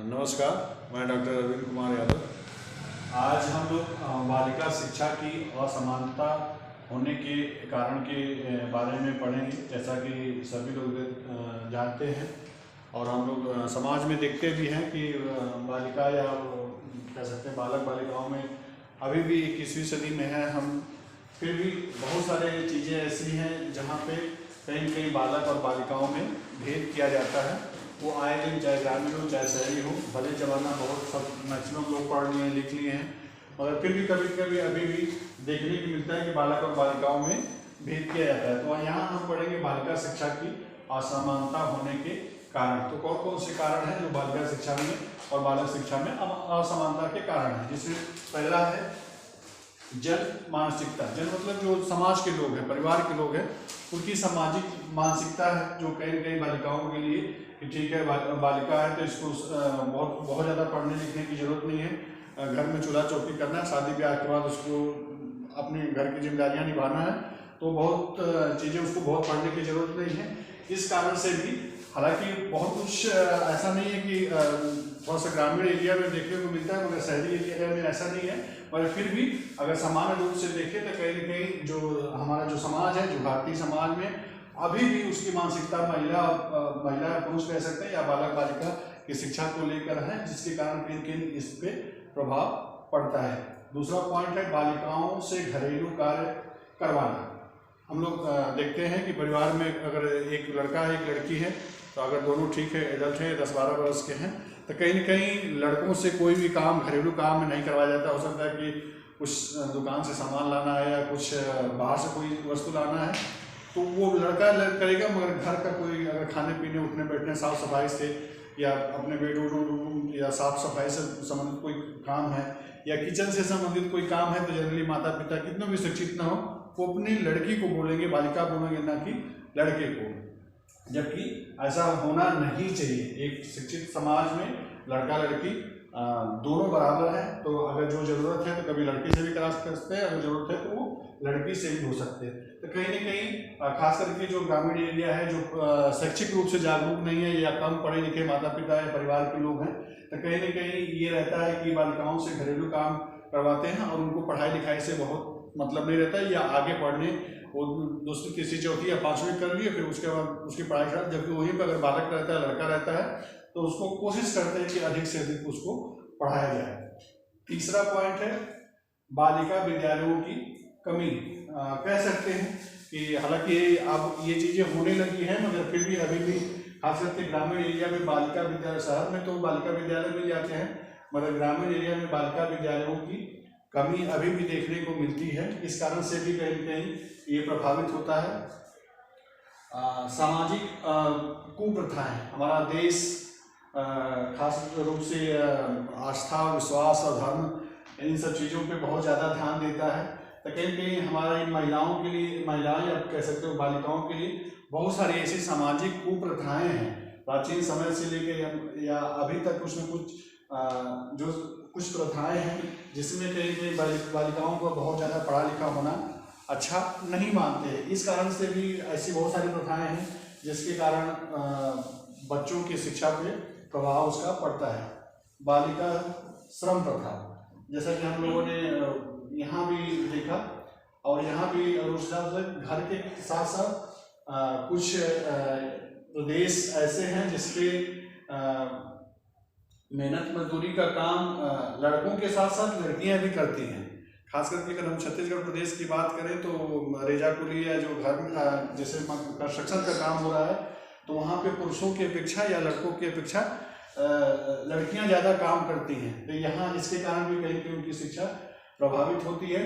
नमस्कार, मैं डॉक्टर अरविंद कुमार यादव। आज हम लोग बालिका शिक्षा की असमानता होने के कारण के बारे में पढ़ेंगे। जैसा कि सभी लोग जानते हैं और हम लोग समाज में देखते भी हैं कि बालिका या कह सकते हैं बालक बालिकाओं में अभी भी 21वीं सदी में है हम, फिर भी बहुत सारे चीज़ें ऐसी हैं जहाँ पे कहीं न कहीं बालक और बालिकाओं में भेद किया जाता है। वो आए दिन चाहे ग्रामीण हो चाहे शहरी हो, भले जमाना बहुत सब मैक्सिमम लोग पढ़ लिए हैं लिख लिए हैं, मगर फिर भी कभी कभी अभी भी देखने को मिलता है कि बालक और बालिकाओं में भेद किया जाता है। तो यहाँ हम पढ़ेंगे बालिका शिक्षा की असमानता होने के कारण। तो कौन कौन से कारण हैं जो बालिका शिक्षा में और बालक शिक्षा में असमानता के कारण हैं। जिसमें पहला है जन मानसिकता। जन मतलब जो समाज के लोग हैं, परिवार के लोग हैं, उनकी सामाजिक मानसिकता है जो कहीं न कहीं बालिकाओं के लिए कि ठीक है बालिका है तो इसको बहुत ज़्यादा पढ़ने लिखने की ज़रूरत नहीं है, घर में चूल्हा चौकी करना है, शादी ब्याह के बाद उसको अपने घर की जिम्मेदारियां निभाना है, तो बहुत चीज़ें उसको बहुत पढ़ने की ज़रूरत नहीं है। इस कारण से भी हालांकि बहुत कुछ ऐसा नहीं है कि थोड़ा सा ग्रामीण एरिया में देखने को मिलता है, मगर शहरी एरिया में ऐसा नहीं है। मगर फिर भी अगर सामान्य रूप से देखें तो कहीं न कहीं जो हमारा जो समाज है, जो भारतीय समाज में अभी भी उसकी मानसिकता महिला पुरुष कह सकते हैं या बालक बालिका की शिक्षा को लेकर है, जिसके कारण कहीं कहीं इस पे प्रभाव पड़ता है। दूसरा पॉइंट है बालिकाओं से घरेलू कार्य करवाना। हम लोग देखते हैं कि परिवार में अगर एक लड़का है एक लड़की है, तो अगर दोनों ठीक है, एडल्ट हैं, 10-12 वर्ष के हैं, तो कहीं न कहीं लड़कों से कोई भी काम घरेलू काम में नहीं करवाया जाता। हो सकता है कि कुछ दुकान से सामान लाना है या कुछ बाहर से कोई वस्तु लाना है, तो वो लड़का करेगा, मगर घर का कोई अगर खाने पीने उठने बैठने साफ सफाई से या अपने बेडरूम या साफ सफाई से संबंधित कोई काम है या किचन से संबंधित कोई काम है, तो जनरली माता पिता कितना भी शिक्षित ना हो, वो अपनी लड़की को बोलेंगे, बालिका बोलेंगे, ना कि लड़के को। जबकि ऐसा होना नहीं चाहिए। एक शिक्षित समाज में लड़का लड़की दोनों बराबर हैं, तो अगर जो ज़रूरत है तो कभी लड़की से भी करा सकते हैं, अगर ज़रूरत है तो वो लड़की से भी हो सकते हैं। तो कहीं न कहीं खास करके जो ग्रामीण एरिया है, जो शैक्षिक रूप से जागरूक नहीं है या कम पढ़े लिखे माता पिता या परिवार के लोग हैं, तो कहीं न कहीं ये रहता है कि बालिकाओं से घरेलू काम करवाते हैं और उनको पढ़ाई लिखाई से बहुत मतलब नहीं रहता है, या आगे पढ़ने वो दूसरी तीसरी चौथी या 5वीं कर लिए, फिर उसके बाद उसकी पढ़ाई खराब। जबकि वहीं पर अगर बालक रहता है, लड़का रहता है, तो उसको कोशिश करते हैं कि अधिक से अधिक उसको पढ़ाया जाए। तीसरा पॉइंट है बालिका विद्यालयों की कमी। कह सकते हैं कि हालांकि अब ये चीज़ें होने लगी हैं, मगर फिर भी अभी भी खास करके ग्रामीण एरिया में बालिका विद्यालय, शहर में तो बालिका विद्यालय मिल जाते हैं, मगर ग्रामीण एरिया में बालिका विद्यालयों की कमी अभी भी देखने को मिलती है। इस कारण से भी कहीं कहीं ये प्रभावित होता है। सामाजिक कुप्रथाएं। हमारा देश खास रूप से आस्था विश्वास और धर्म इन सब चीज़ों पे बहुत ज़्यादा ध्यान देता है। तो कहीं कहीं हमारी महिलाओं के लिए, महिलाएं या कह सकते हो बालिकाओं के लिए बहुत सारी ऐसी सामाजिक कुप्रथाएं हैं, प्राचीन समय से लेकर या अभी तक कुछ न कुछ जो कुछ प्रथाएं हैं जिसमें कहीं कहीं बालिकाओं को बहुत ज़्यादा पढ़ा लिखा होना अच्छा नहीं मानते हैं। इस कारण से भी ऐसी बहुत सारी प्रथाएं हैं जिसके कारण बच्चों की शिक्षा पे प्रभाव उसका पड़ता है। बालिका श्रम प्रथा, जैसा कि हम लोगों ने यहाँ भी देखा, और यहाँ भी घर के साथ साथ कुछ प्रदेश ऐसे हैं जिसपे मेहनत मजदूरी का काम लड़कों के साथ साथ लड़कियां भी करती हैं। खास करके अगर हम छत्तीसगढ़ प्रदेश की बात करें तो रेजा कुली या जो घर में जैसे कंस्ट्रक्शन का काम हो रहा है, तो वहाँ पे पुरुषों की अपेक्षा या लड़कों की अपेक्षा लड़कियां ज़्यादा काम करती हैं। तो यहाँ इसके कारण भी कहीं कहीं उनकी शिक्षा प्रभावित होती है।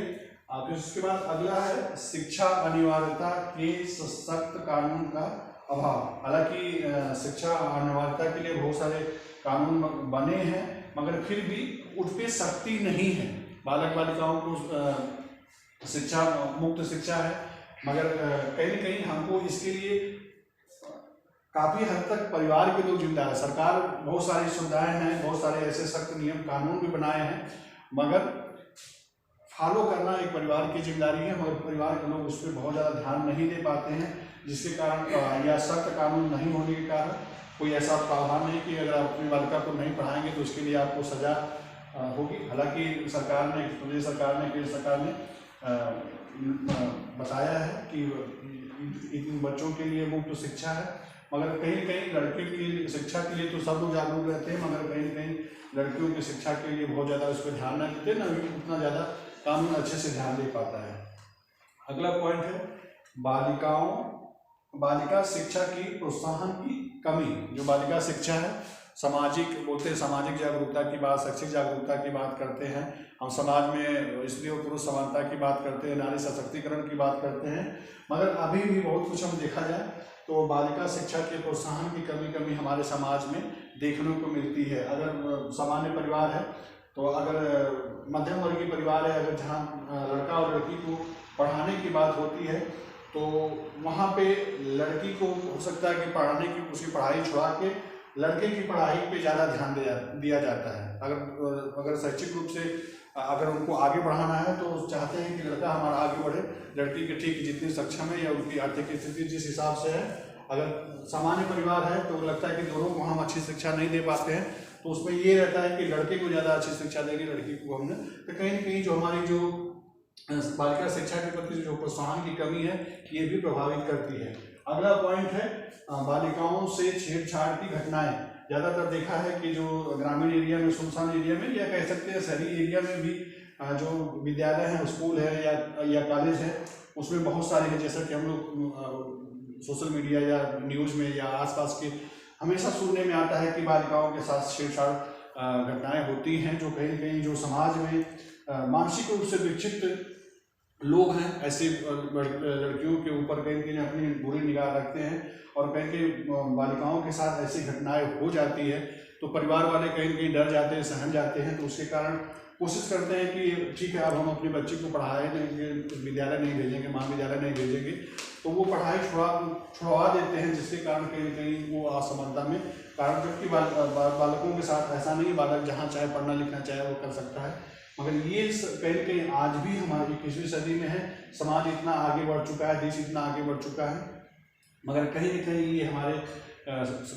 फिर उसके बाद अगला है शिक्षा अनिवार्यता के सशक्त कानून का अभाव। हालांकि शिक्षा अनिवार्यता के लिए बहुत सारे कानून बने हैं, मगर फिर भी उठ पे सख्ती नहीं है। बालक बालिकाओं को शिक्षा मुक्त शिक्षा है, मगर कहीं न कहीं हमको इसके लिए काफ़ी हद तक परिवार के लोग जिम्मेदार है। सरकार बहुत सारी सुविधाएं हैं, बहुत सारे ऐसे सख्त नियम कानून भी बनाए हैं, मगर फॉलो करना एक परिवार की जिम्मेदारी है, मगर परिवार के लोग उस पर बहुत ज़्यादा ध्यान नहीं दे पाते हैं, जिसके कारण या सख्त कानून नहीं होने के कारण कोई ऐसा प्रावधान नहीं कि अगर आप अपनी बालिका को नहीं पढ़ाएंगे तो उसके लिए आपको सजा होगी। हालांकि सरकार ने, प्रदेश सरकार ने, केंद्र सरकार ने बताया है कि इन बच्चों के लिए मुफ्त शिक्षा है, मगर कहीं न कहीं लड़के के लिए शिक्षा के लिए तो सब लोग जागरूक रहते हैं, मगर कहीं न कहीं लड़कियों की शिक्षा के लिए बहुत ज़्यादा उस पर ध्यान नहीं देते, ना उतना ज़्यादा कानून अच्छे से ध्यान दे पाता है। अगला पॉइंट है बालिका शिक्षा की प्रोत्साहन की कमी। जो बालिका शिक्षा है, सामाजिक जागरूकता की बात, शैक्षिक जागरूकता की बात करते हैं हम, समाज में स्त्री और पुरुष समानता की बात करते हैं, नारी सशक्तिकरण की बात करते हैं, मगर अभी भी बहुत कुछ हम देखा जाए तो बालिका शिक्षा के प्रोत्साहन की कमी हमारे समाज में देखने को मिलती है। अगर सामान्य परिवार है तो अगर मध्यम वर्गीय परिवार है, अगर जहाँ लड़का और लड़की को पढ़ाने की बात होती है तो वहाँ पे लड़की को हो सकता है कि पढ़ाने की, उसकी पढ़ाई छुड़ा के लड़के की पढ़ाई पे ज़्यादा ध्यान दिया जाता है। अगर शैक्षिक रूप से अगर उनको आगे बढ़ाना है तो चाहते हैं कि लड़का हमारा आगे बढ़े, लड़की के ठीक जितनी सक्षम है या उनकी आर्थिक स्थिति जिस हिसाब से है। अगर सामान्य परिवार है तो लगता है कि दोनों को हम अच्छी शिक्षा नहीं दे पाते हैं, तो उसमें ये रहता है कि लड़के को ज़्यादा अच्छी शिक्षा देंगे, लड़की को हमने, तो कहीं न कहीं जो हमारी जो बालिका शिक्षा के प्रति जो प्रोत्साहन की कमी है ये भी प्रभावित करती है। अगला पॉइंट है बालिकाओं से छेड़छाड़ की घटनाएं। ज़्यादातर देखा है कि जो ग्रामीण एरिया में, सुनसान एरिया में, या कह सकते हैं शहरी एरिया में भी जो विद्यालय हैं, स्कूल है या कॉलेज है, उसमें बहुत सारे हैं, जैसा कि हम लोग सोशल मीडिया या न्यूज़ में या आसपास के हमेशा सुनने में आता है कि बालिकाओं के साथ छेड़छाड़ घटनाएं होती हैं, जो कहीं न कहीं जो समाज में मानसिक रूप से विकसित लोग हैं ऐसे लड़कियों के ऊपर कहीं न कहीं अपनी बुरी निगाह रखते हैं, और कहीं कहीं बालिकाओं के साथ ऐसी घटनाएं हो जाती है तो परिवार वाले कहीं न कहीं डर जाते हैं, सहम जाते हैं, तो उसके कारण कोशिश करते हैं कि ठीक है अब हम अपने बच्चे को पढ़ाए नहीं, विद्यालय नहीं भेजेंगे, महाविद्यालय नहीं भेजेंगे, तो वो पढ़ाई छुड़वा देते हैं, जिसके कारण कहीं न कहीं वो असमानता में कारण, जबकि बालकों के साथ ऐसा नहीं, बालक जहाँ चाहे पढ़ना लिखना चाहे वो कर सकता है। मगर ये कहीं न कहीं आज भी हमारी 21वीं सदी में है, समाज इतना आगे बढ़ चुका है, देश इतना आगे बढ़ चुका है, मगर कहीं न कहीं ये हमारे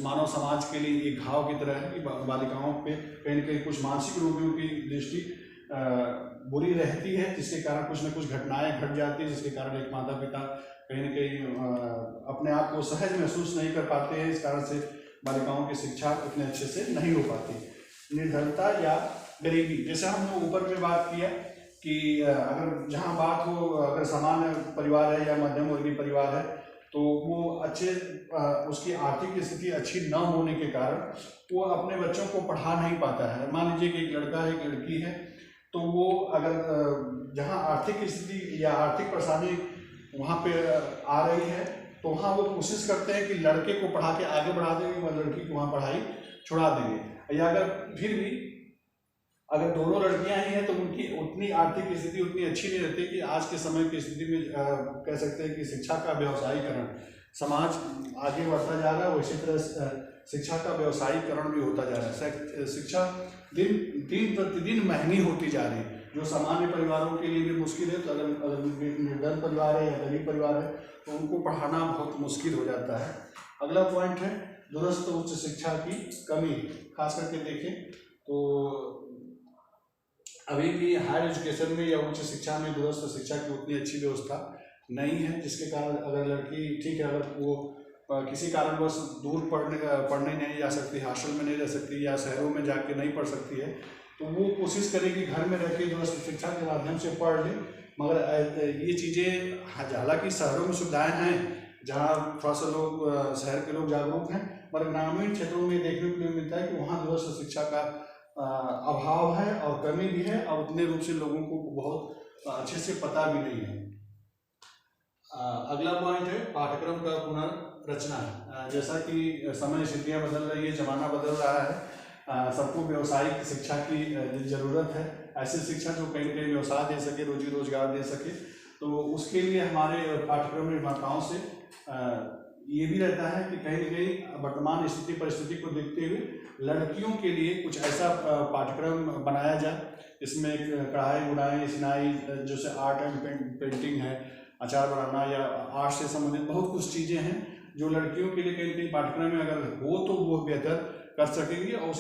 मानव समाज के लिए एक घाव की तरह है कि बालिकाओं पे कहीं न कहीं कुछ मानसिक रोगियों की दृष्टि बुरी रहती है, जिसके कारण कुछ न कुछ घटनाएं घट जाती है, जिसके कारण एक माता पिता कहीं न कहीं अपने आप को सहज महसूस नहीं कर पाते हैं। इस कारण से बालिकाओं की शिक्षा उतने अच्छे से नहीं हो पाती। निर्धनता या गरीबी, जैसे हम लोग ऊपर में बात किया कि अगर जहाँ बात हो, अगर सामान्य परिवार है या मध्यम वर्गीय परिवार है तो वो उसकी आर्थिक स्थिति अच्छी न होने के कारण वो अपने बच्चों को पढ़ा नहीं पाता है। मान लीजिए कि एक लड़का है, एक लड़की है, तो वो अगर जहाँ आर्थिक स्थिति या आर्थिक परेशानी वहाँ पे आ रही है तो वहाँ वो कोशिश करते हैं कि लड़के को पढ़ा के आगे बढ़ा देंगे और लड़की को वहाँ पढ़ाई छुड़ा देंगे। या अगर फिर भी अगर दोनों लड़कियां ही हैं तो उनकी उतनी आर्थिक स्थिति उतनी अच्छी नहीं रहती कि आज के समय की स्थिति में कह सकते हैं कि शिक्षा का व्यवसायीकरण, समाज आगे बढ़ता जा रहा है, उसी तरह शिक्षा का व्यवसायीकरण भी होता जा रहा है। शिक्षा दिन प्रतिदिन महंगी होती जा रही है, जो सामान्य परिवारों के लिए भी मुश्किल है, तो अगर निर्धन परिवार है या गरीब परिवार है तो उनको पढ़ाना बहुत मुश्किल हो जाता है। अगला पॉइंट है दूरस्थ उच्च शिक्षा की कमी। खास करके देखें तो अभी भी हायर एजुकेशन में या उच्च शिक्षा में दूरस्थ शिक्षा की उतनी अच्छी व्यवस्था नहीं है, जिसके कारण अगर लड़की ठीक है, अगर वो किसी कारणवश दूर पढ़ने नहीं जा सकती, हॉस्टल में नहीं रह सकती या शहरों में जाके नहीं पढ़ सकती है, तो वो कोशिश करेगी घर में रह के दूरस्थ शिक्षा के माध्यम से पढ़ ले। मगर ये चीज़ें हालांकि शहरों में सुविधाएँ हैं जहाँ थोड़ा सा लोग शहर के लोग जागरूक हैं, मगर ग्रामीण क्षेत्रों में देखने को मिलता है कि वहाँ दूरस्थ शिक्षा का अभाव है और कमी भी है, और उतने रूप से लोगों को बहुत अच्छे से पता भी नहीं है। अगला पॉइंट है पाठ्यक्रम का पुनर्रचना। जैसा कि समय स्थितियाँ बदल रही है, जमाना बदल रहा है, सबको व्यवसायिक शिक्षा की ज़रूरत है, ऐसी शिक्षा जो कहीं कहीं व्यवसाय दे सके, रोजी रोजगार दे सके। तो उसके लिए हमारे पाठ्यक्रम निर्माताओं से ये भी रहता है कि कहीं न कहीं वर्तमान स्थिति परिस्थिति को देखते हुए लड़कियों के लिए कुछ ऐसा पाठ्यक्रम बनाया जाए, इसमें कढ़ाई बुनाई सिलाई, जैसे आर्ट एंड पेंटिंग है, अचार बनाना या आर्ट से संबंधित बहुत कुछ चीज़ें हैं जो लड़कियों के लिए कहीं ना कहीं पाठ्यक्रम में अगर हो तो वो बेहतर कर सकेंगी और